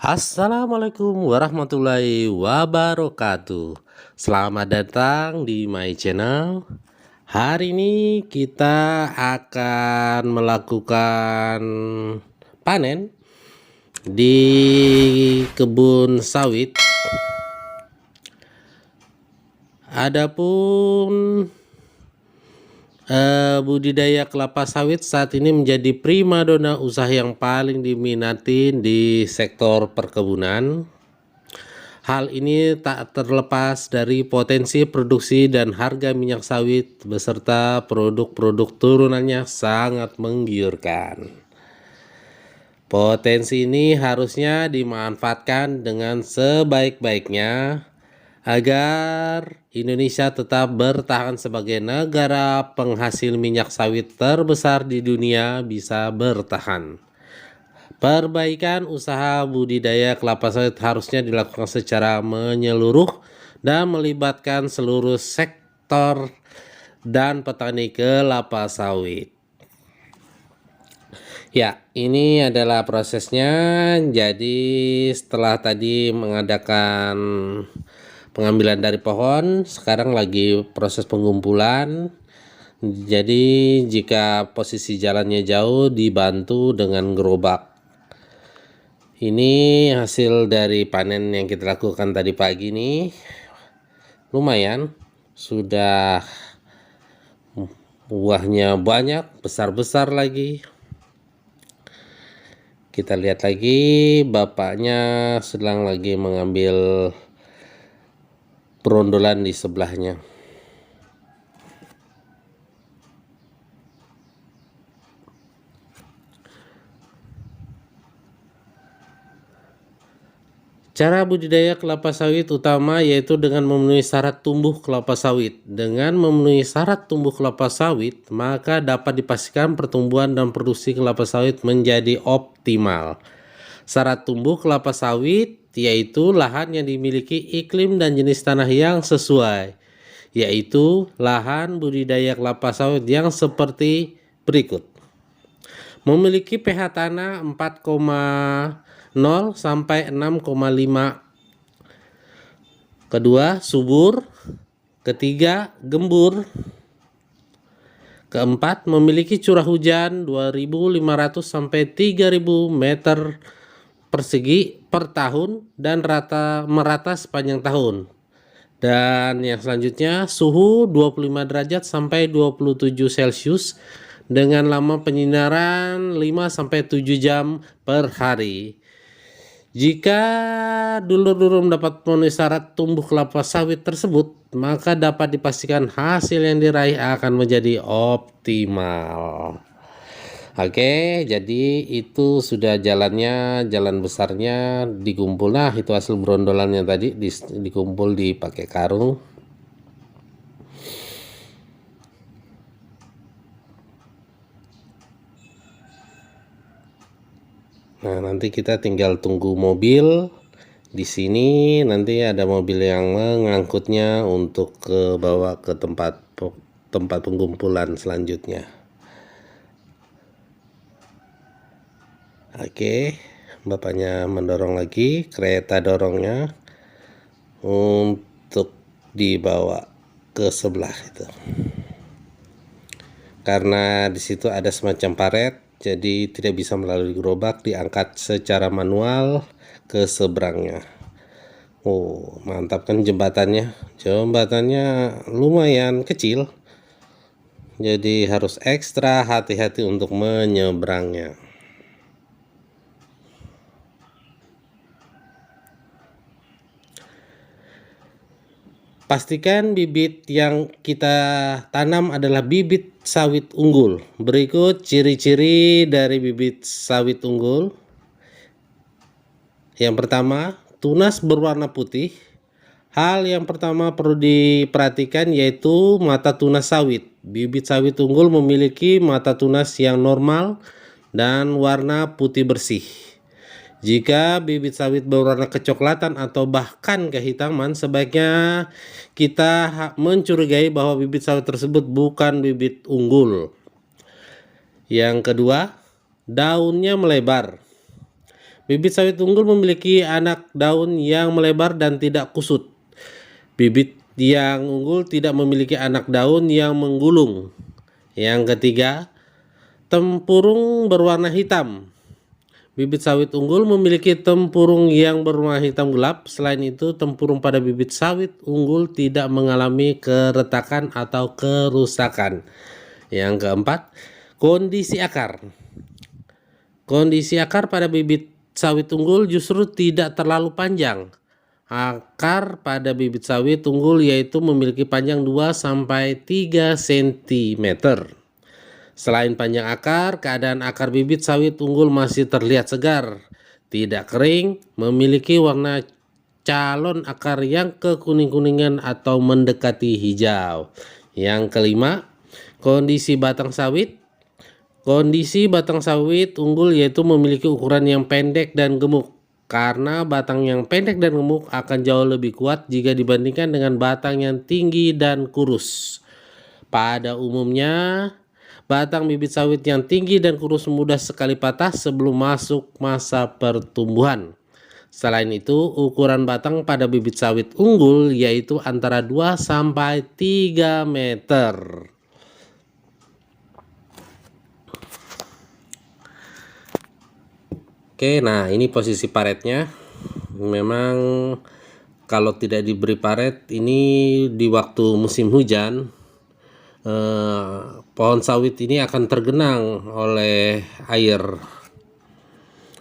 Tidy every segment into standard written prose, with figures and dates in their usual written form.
Assalamualaikum warahmatullahi wabarakatuh. Selamat datang di my channel. Hari ini kita akan melakukan panen di kebun sawit. Adapun budidaya kelapa sawit saat ini menjadi primadona usaha yang paling diminati di sektor perkebunan. Hal ini tak terlepas dari potensi produksi dan harga minyak sawit beserta produk-produk turunannya sangat menggiurkan. Potensi ini harusnya dimanfaatkan dengan sebaik-baiknya agar Indonesia tetap bertahan sebagai negara penghasil minyak sawit terbesar di dunia bisa bertahan. Perbaikan usaha budidaya kelapa sawit harusnya dilakukan secara menyeluruh dan melibatkan seluruh sektor dan petani kelapa sawit. Ya, ini adalah prosesnya. Jadi setelah tadi mengadakan pengambilan dari pohon, sekarang lagi proses pengumpulan. Jadi jika posisi jalannya jauh dibantu dengan gerobak. Ini hasil dari panen yang kita lakukan tadi pagi nih. Lumayan, sudah buahnya banyak, besar-besar lagi. Kita lihat lagi, bapaknya sedang lagi mengambil perondolan di sebelahnya. Cara budidaya kelapa sawit utama yaitu dengan memenuhi syarat tumbuh kelapa sawit. Dengan memenuhi syarat tumbuh kelapa sawit, maka dapat dipastikan pertumbuhan dan produksi kelapa sawit menjadi optimal. Syarat tumbuh kelapa sawit yaitu lahan yang dimiliki iklim dan jenis tanah yang sesuai, yaitu lahan budidaya kelapa sawit yang seperti berikut. Memiliki pH tanah 4,0 sampai 6,5. Kedua, subur. Ketiga, gembur. Keempat, memiliki curah hujan 2.500 sampai 3.000 meter persegi per tahun dan merata sepanjang tahun. Dan yang selanjutnya, suhu 25 derajat sampai 27 Celcius dengan lama penyinaran 5 sampai 7 jam per hari. Jika dulur-dulur mendapat memenuhi syarat tumbuh kelapa sawit tersebut, maka dapat dipastikan hasil yang diraih akan menjadi optimal. Oke, jadi itu sudah jalannya, jalan besarnya dikumpul. Nah, itu hasil berondolannya tadi dikumpul dipakai karung. Nah, nanti kita tinggal tunggu mobil. Di sini nanti ada mobil yang mengangkutnya untuk bawa ke tempat pengumpulan selanjutnya. Oke, bapaknya mendorong lagi kereta dorongnya untuk dibawa ke sebelah itu. Karena di situ ada semacam paret, jadi tidak bisa melalui gerobak, diangkat secara manual ke seberangnya. Oh, mantap kan jembatannya. Jembatannya lumayan kecil, jadi harus ekstra hati-hati untuk menyeberangnya. Pastikan bibit yang kita tanam adalah bibit sawit unggul. Berikut ciri-ciri dari bibit sawit unggul. Yang pertama, tunas berwarna putih. Hal yang pertama perlu diperhatikan yaitu mata tunas sawit. Bibit sawit unggul memiliki mata tunas yang normal dan warna putih bersih. Jika bibit sawit berwarna kecoklatan atau bahkan kehitaman, sebaiknya kita mencurigai bahwa bibit sawit tersebut bukan bibit unggul. Yang kedua, daunnya melebar. Bibit sawit unggul memiliki anak daun yang melebar dan tidak kusut. Bibit yang unggul tidak memiliki anak daun yang menggulung. Yang ketiga, tempurung berwarna hitam. Bibit sawit unggul memiliki tempurung yang berwarna hitam gelap. Selain itu, tempurung pada bibit sawit unggul tidak mengalami keretakan atau kerusakan. Yang keempat, kondisi akar. Kondisi akar pada bibit sawit unggul justru tidak terlalu panjang. Akar pada bibit sawit unggul yaitu memiliki panjang 2-3 cm. Selain panjang akar, keadaan akar bibit sawit unggul masih terlihat segar, tidak kering, memiliki warna calon akar yang kekuning-kuningan atau mendekati hijau. Yang kelima, kondisi batang sawit. Kondisi batang sawit unggul yaitu memiliki ukuran yang pendek dan gemuk. Karena batang yang pendek dan gemuk akan jauh lebih kuat jika dibandingkan dengan batang yang tinggi dan kurus. Pada umumnya, batang bibit sawit yang tinggi dan kurus mudah sekali patah sebelum masuk masa pertumbuhan. Selain itu, ukuran batang pada bibit sawit unggul yaitu antara 2-3 meter. Oke, nah ini posisi paretnya. Memang kalau tidak diberi paret ini di waktu musim hujan, pohon sawit ini akan tergenang oleh air.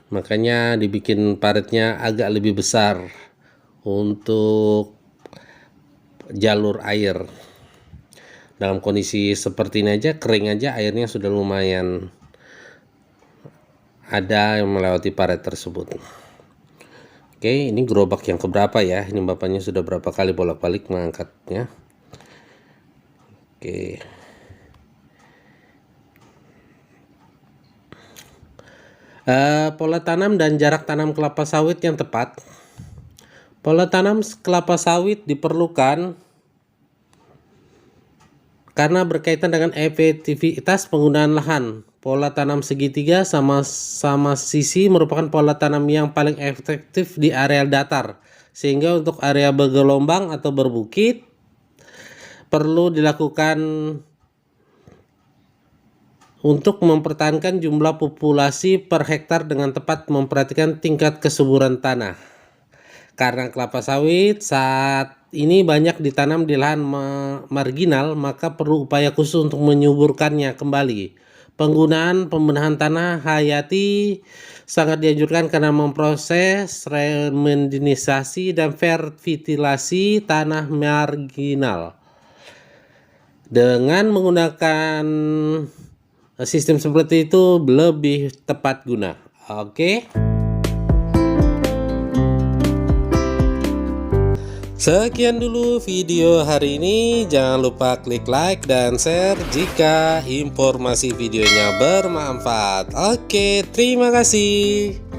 Makanya dibikin paretnya agak lebih besar untuk jalur air. Dalam kondisi seperti ini aja, kering aja, airnya sudah lumayan ada yang melewati paret tersebut. Oke, ini gerobak yang keberapa ya? Ini bapaknya sudah berapa kali bolak-balik mengangkatnya. Oke. Pola tanam dan jarak tanam kelapa sawit yang tepat. Pola tanam kelapa sawit diperlukan karena berkaitan dengan efektivitas penggunaan lahan. Pola tanam segitiga sama sisi merupakan pola tanam yang paling efektif di area datar. Sehingga untuk area bergelombang atau berbukit perlu dilakukan untuk mempertahankan jumlah populasi per hektar dengan tepat memperhatikan tingkat kesuburan tanah. Karena kelapa sawit saat ini banyak ditanam di lahan marginal, maka perlu upaya khusus untuk menyuburkannya kembali. Penggunaan pembenahan tanah hayati sangat dianjurkan karena memproses remedinisasi dan fertilasi tanah marginal. Dengan menggunakan sistem seperti itu lebih tepat guna. Oke. Sekian dulu video hari ini. Jangan lupa klik like dan share jika informasi videonya bermanfaat. Oke, terima kasih.